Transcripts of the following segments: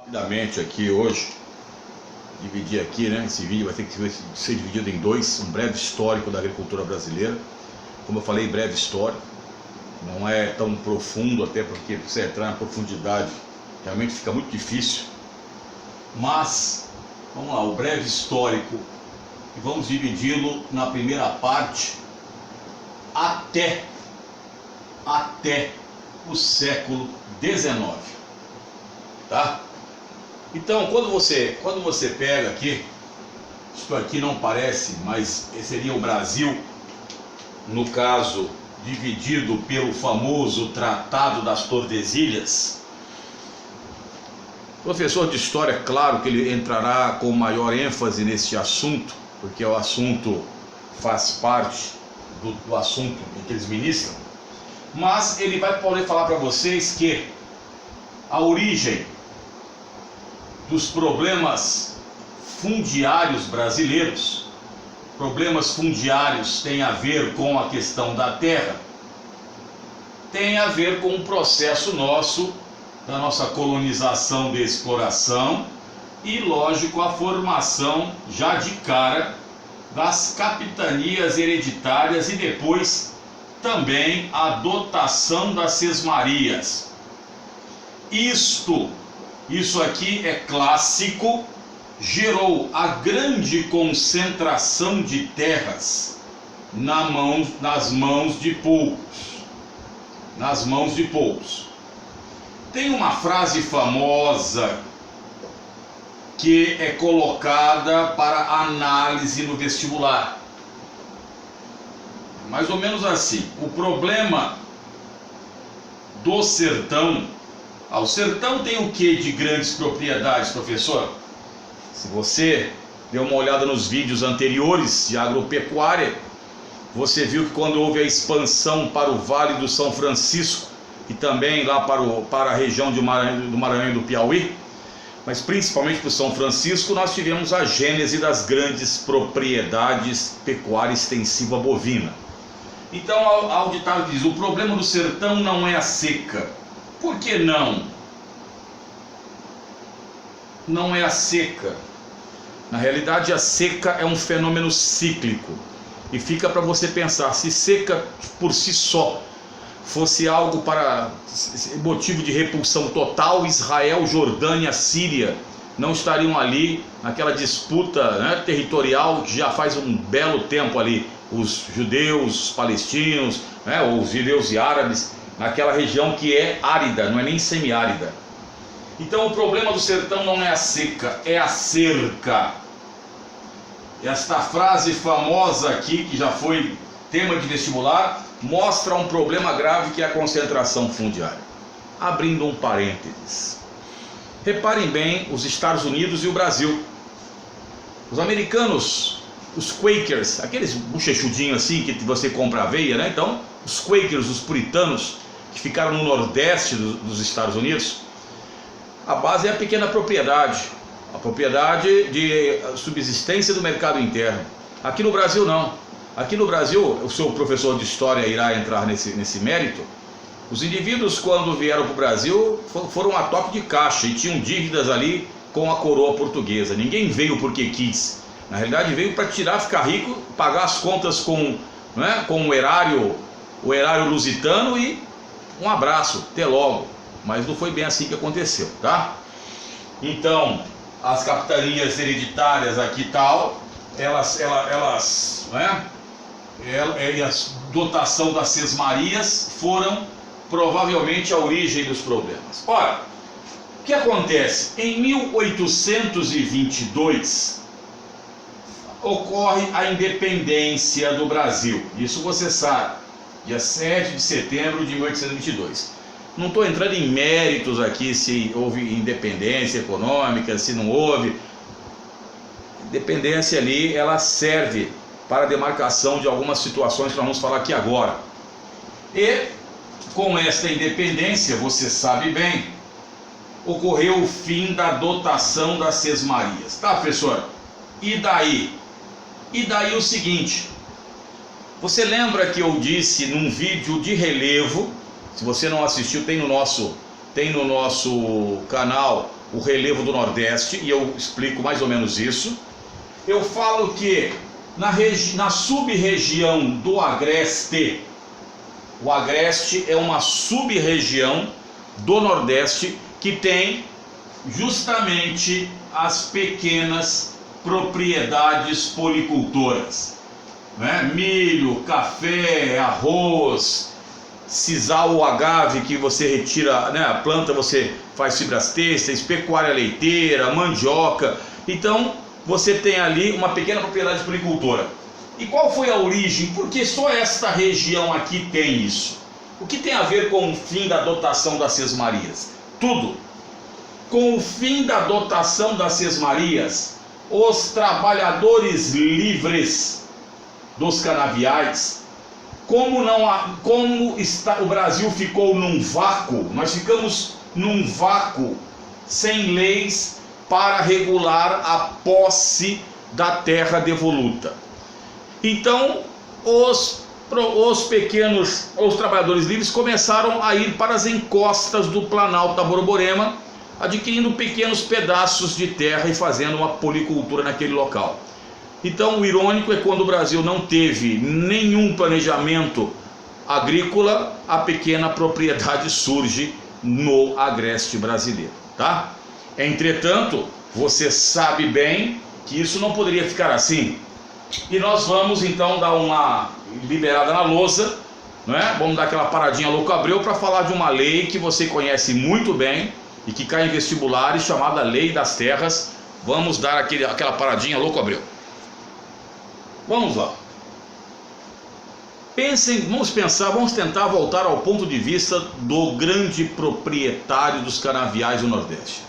Rapidamente aqui hoje, dividir aqui, né? Esse vídeo vai ter que ser dividido em dois, um breve histórico da agricultura brasileira. Como eu falei, breve histórico, não é tão profundo, até porque você entrar na profundidade realmente fica muito difícil. Mas, vamos lá, o breve histórico, e vamos dividi-lo na primeira parte até o século XIX, tá? Então, quando você pega aqui, isto aqui não parece, mas seria o Brasil, no caso, dividido pelo famoso Tratado das Tordesilhas. Professor de História, claro que ele entrará com maior ênfase nesse assunto, porque o assunto faz parte do assunto que eles ministram, mas ele vai poder falar para vocês que a origem dos problemas fundiários brasileiros, problemas fundiários têm a ver com a questão da terra, tem a ver com o processo nosso, da nossa colonização de exploração e, lógico, a formação já de cara das capitanias hereditárias e depois também a dotação das sesmarias. Isso aqui é clássico, gerou a grande concentração de terras nas mãos de poucos. Tem uma frase famosa que é colocada para análise no vestibular. Mais ou menos assim: o problema do sertão. O sertão tem o que de grandes propriedades, professor? Se você deu uma olhada nos vídeos anteriores de agropecuária, você viu que quando houve a expansão para o Vale do São Francisco e também lá para a região do Maranhão e do Piauí, mas principalmente para o São Francisco, nós tivemos a gênese das grandes propriedades pecuária extensiva bovina. Então, ao ditado diz: o problema do sertão não é a seca. Por que não? Não é a seca. Na realidade, a seca é um fenômeno cíclico. E fica para você pensar: se seca por si só fosse algo para motivo de repulsão total, Israel, Jordânia, Síria não estariam ali naquela disputa, né, territorial que já faz um belo tempo ali. Os judeus, os palestinos, né, os judeus e árabes, naquela região que é árida, não é nem semiárida. Então o problema do sertão não é a seca, é a cerca. Esta frase famosa aqui, que já foi tema de vestibular, mostra um problema grave que é a concentração fundiária. Abrindo um parênteses, reparem bem os Estados Unidos e o Brasil. Os americanos, os Quakers, aqueles bochechudinhos assim que você compra aveia, né? Então, os Quakers, os puritanos, que ficaram no nordeste dos Estados Unidos, a base é a pequena propriedade, a propriedade de subsistência do mercado interno. Aqui no Brasil não. Aqui no Brasil, o seu professor de história irá entrar nesse mérito. Os indivíduos, quando vieram para o Brasil, foram a toque de caixa e tinham dívidas ali com a coroa portuguesa. Ninguém veio porque quis. Na realidade, veio para ficar rico, pagar as contas com o erário lusitano e um abraço, até logo. Mas não foi bem assim que aconteceu, tá? Então, as capitanias hereditárias aqui e tal, e a dotação das sesmarias foram provavelmente a origem dos problemas. Ora, o que acontece? Em 1822 ocorre a independência do Brasil. Isso você sabe, dia 7 de setembro de 1822. Não estou entrando em méritos aqui se houve independência econômica, se não houve. Independência ali, ela serve para a demarcação de algumas situações que nós vamos falar aqui agora. E com esta independência, você sabe bem, ocorreu o fim da dotação das sesmarias. Tá, professor? E daí? E daí o seguinte: você lembra que eu disse num vídeo de relevo, se você não assistiu, tem no nosso canal o relevo do Nordeste, e eu explico mais ou menos isso. Eu falo que na sub-região do Agreste, o Agreste é uma sub-região do Nordeste que tem justamente as pequenas propriedades policultoras, né? Milho, café, arroz, sisal ou agave, que você retira, né? A planta, você faz fibras têxteis, pecuária leiteira, mandioca. Então você tem ali uma pequena propriedade policultora. E qual foi a origem? Porque só esta região aqui tem isso. O que tem a ver com o fim da dotação das sesmarias? Tudo. Com o fim da dotação das sesmarias, os trabalhadores livres dos canaviais, o Brasil ficou num vácuo, nós ficamos num vácuo sem leis para regular a posse da terra devoluta. Então, os trabalhadores livres começaram a ir para as encostas do Planalto da Borborema, adquirindo pequenos pedaços de terra e fazendo uma policultura naquele local. Então, o irônico é quando o Brasil não teve nenhum planejamento agrícola, a pequena propriedade surge no agreste brasileiro, tá? Entretanto, você sabe bem que isso não poderia ficar assim. E nós vamos então dar uma liberada na lousa, né? Vamos dar aquela paradinha louco Abreu para falar de uma lei que você conhece muito bem e que cai em vestibulares, chamada Lei das Terras. Vamos dar aquela paradinha louco Abreu. Vamos lá. Vamos tentar voltar ao ponto de vista do grande proprietário dos canaviais do Nordeste.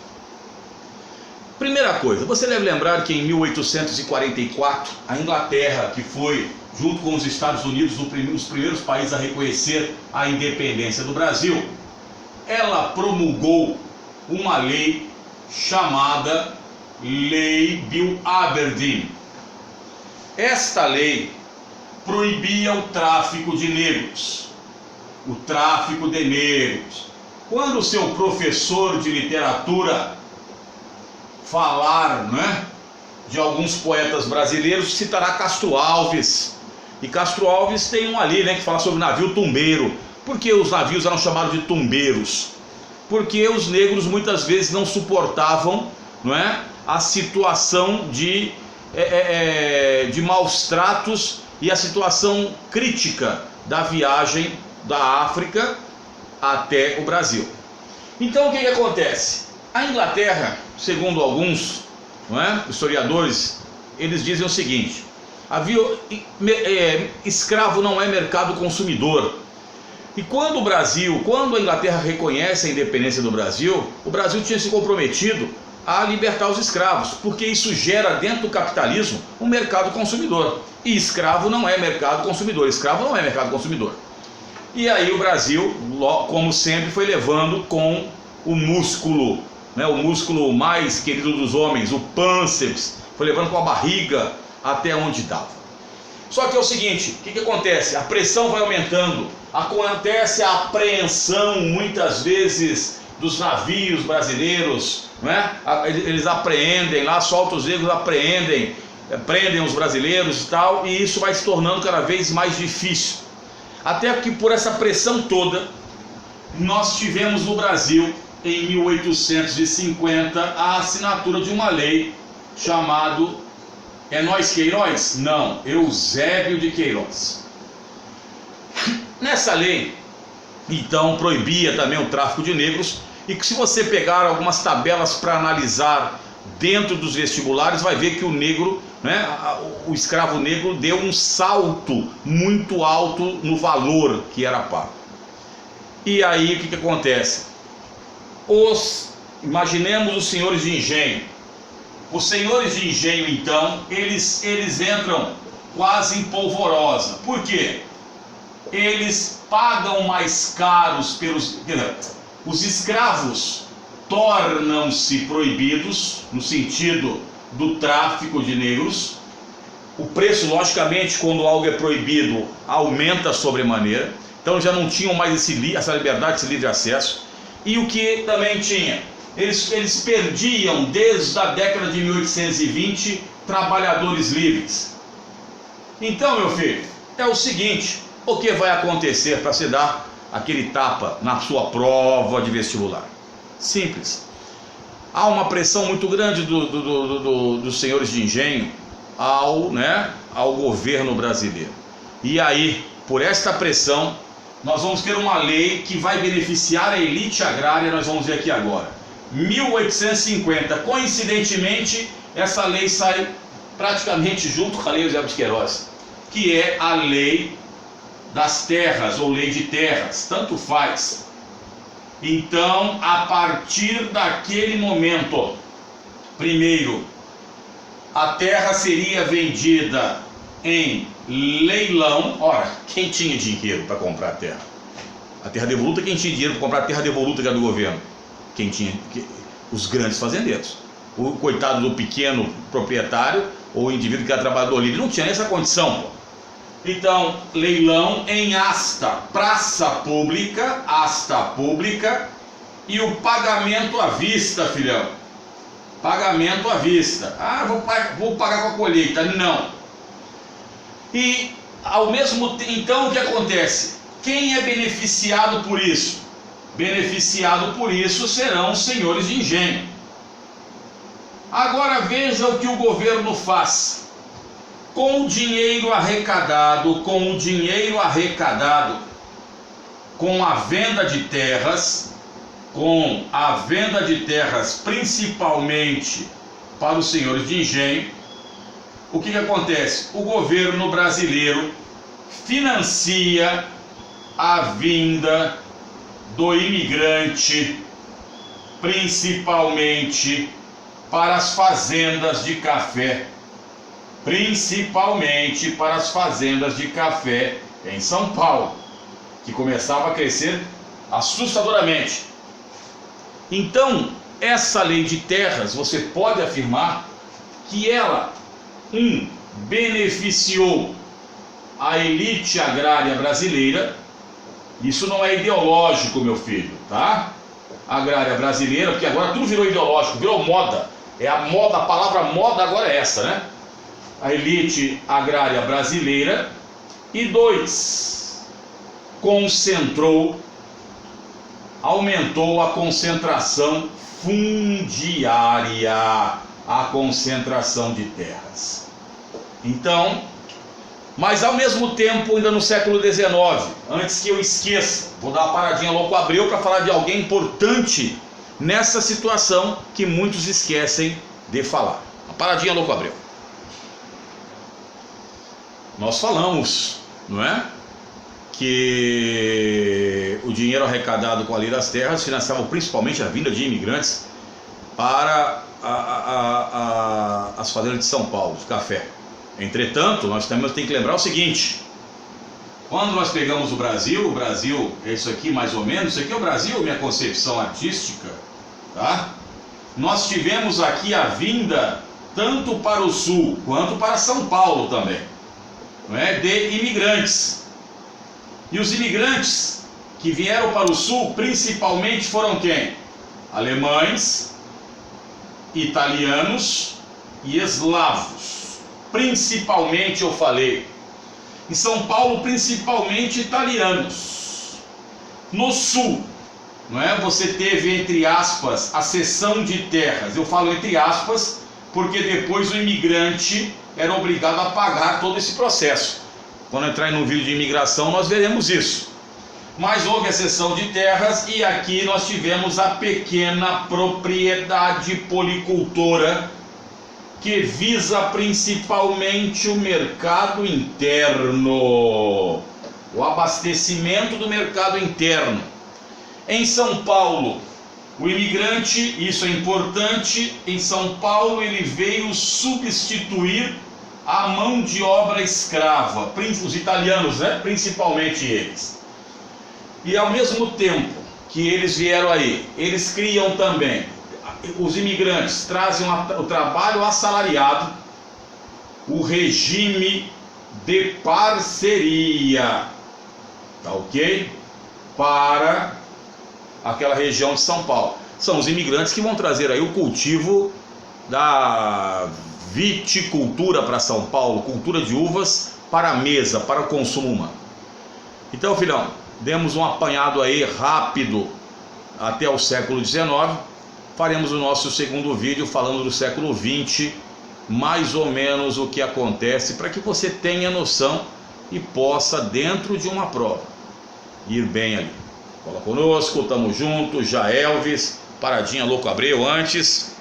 Primeira coisa, você deve lembrar que em 1844, a Inglaterra, que foi, junto com os Estados Unidos, os primeiros países a reconhecer a independência do Brasil, ela promulgou uma lei chamada Lei Bill Aberdeen. Esta lei proibia o tráfico de negros. O tráfico de negros. Quando o seu professor de literatura falar, né, de alguns poetas brasileiros, citará Castro Alves. E Castro Alves tem um ali, né, que fala sobre navio tumbeiro. Por que os navios eram chamados de tumbeiros? Porque os negros muitas vezes não suportavam, não é, a situação de maus tratos e a situação crítica da viagem da África até o Brasil. Então o que acontece? A Inglaterra, segundo alguns, não é, historiadores, eles dizem o seguinte: escravo não é mercado consumidor. E quando a Inglaterra reconhece a independência do Brasil, o Brasil tinha se comprometido a libertar os escravos, porque isso gera dentro do capitalismo um mercado consumidor. E escravo não é mercado consumidor, escravo não é mercado consumidor. E aí o Brasil, como sempre, foi levando com o músculo, né, o músculo mais querido dos homens, o pânceps, foi levando com a barriga até onde dava. Só que é o seguinte, o que acontece? A pressão vai aumentando, acontece a apreensão muitas vezes dos navios brasileiros, né? Eles apreendem lá, soltam os negros, prendem os brasileiros e tal, e isso vai se tornando cada vez mais difícil. Até que por essa pressão toda, nós tivemos no Brasil, em 1850, a assinatura de uma lei chamado Enéas Queiroz? Não, Eusébio de Queiroz. Nessa lei, então, proibia também o tráfico de negros, e que se você pegar algumas tabelas para analisar dentro dos vestibulares, vai ver que o negro, né, o escravo negro deu um salto muito alto no valor que era pago. E aí o que acontece? Imaginemos os senhores de engenho. Os senhores de engenho, então, eles entram quase em polvorosa. Por quê? Eles pagam mais caros os escravos tornam-se proibidos no sentido do tráfico de negros. O preço, logicamente, quando algo é proibido, aumenta sobremaneira. Então já não tinham mais essa liberdade, esse livre acesso. E o que também tinha? Eles perdiam desde a década de 1820 trabalhadores livres. Então, meu filho, é o seguinte: o que vai acontecer para você dar aquele tapa na sua prova de vestibular? Simples. Há uma pressão muito grande dos senhores de engenho ao governo brasileiro. E aí, por esta pressão, nós vamos ter uma lei que vai beneficiar a elite agrária. Nós vamos ver aqui agora. 1850, coincidentemente, essa lei sai praticamente junto com a lei Eusébio de Queiroz, que é a lei das terras, ou lei de terras, tanto faz. Então, a partir daquele momento, primeiro, a terra seria vendida em leilão. Ora, quem tinha dinheiro para comprar terra? A terra devoluta, quem tinha dinheiro para comprar a terra devoluta que era do governo? Quem tinha? Os grandes fazendeiros. O coitado do pequeno proprietário ou o indivíduo que era trabalhador livre não tinha essa condição, pô. Então, leilão em asta pública, e o pagamento à vista, filhão. Pagamento à vista. Ah, vou pagar com a colheita. Não. E ao mesmo tempo, então o que acontece? Quem é beneficiado por isso? Beneficiado por isso serão os senhores de engenho. Agora veja o que o governo faz. Com o dinheiro arrecadado, com a venda de terras, principalmente para os senhores de engenho, o que acontece? O governo brasileiro financia a vinda do imigrante, principalmente para as fazendas de café. Principalmente para as fazendas de café em São Paulo, que começava a crescer assustadoramente. Então, essa lei de terras, você pode afirmar que ela, beneficiou a elite agrária brasileira. Isso não é ideológico, meu filho, tá? Agrária brasileira, porque agora tudo virou ideológico, virou moda. É a moda, a palavra moda agora é essa, né? A elite agrária brasileira. E 2, aumentou a concentração fundiária, a concentração de terras. Então, mas ao mesmo tempo, ainda no século XIX, antes que eu esqueça, vou dar uma paradinha louco Abreu para falar de alguém importante nessa situação que muitos esquecem de falar. Uma paradinha louco Abreu. Nós falamos, não é? Que o dinheiro arrecadado com a lei das terras financiava principalmente a vinda de imigrantes para as fazendas de São Paulo, de café. Entretanto, nós também temos que lembrar o seguinte: quando nós pegamos o Brasil é isso aqui mais ou menos, isso aqui é o Brasil, minha concepção artística, tá? Nós tivemos aqui a vinda tanto para o sul quanto para São Paulo também, não é? De imigrantes. E os imigrantes que vieram para o sul principalmente foram quem? Alemães, italianos e eslavos. Principalmente, eu falei, em São Paulo principalmente italianos. No sul, não é? Você teve, entre aspas, a cessão de terras. Eu falo entre aspas porque depois o imigrante era obrigado a pagar todo esse processo. Quando entrar em um vídeo de imigração nós veremos isso. Mas houve a cessão de terras e aqui nós tivemos a pequena propriedade policultora, que visa principalmente o mercado interno, o abastecimento do mercado interno. Em São Paulo, o imigrante, isso é importante, em São Paulo ele veio substituir a mão de obra escrava, os italianos, né? Principalmente eles. E ao mesmo tempo que eles vieram aí, eles criam também, os imigrantes trazem o trabalho assalariado, o regime de parceria, tá ok? Para aquela região de São Paulo. São os imigrantes que vão trazer aí o cultivo da viticultura para São Paulo, cultura de uvas para a mesa, para o consumo humano. Então, filhão, demos um apanhado aí rápido até o século XIX. Faremos o nosso segundo vídeo falando do século XX, mais ou menos o que acontece, para que você tenha noção e possa, dentro de uma prova, ir bem ali. Cola conosco, tamo junto, já Elvis, paradinha Louco Abreu antes.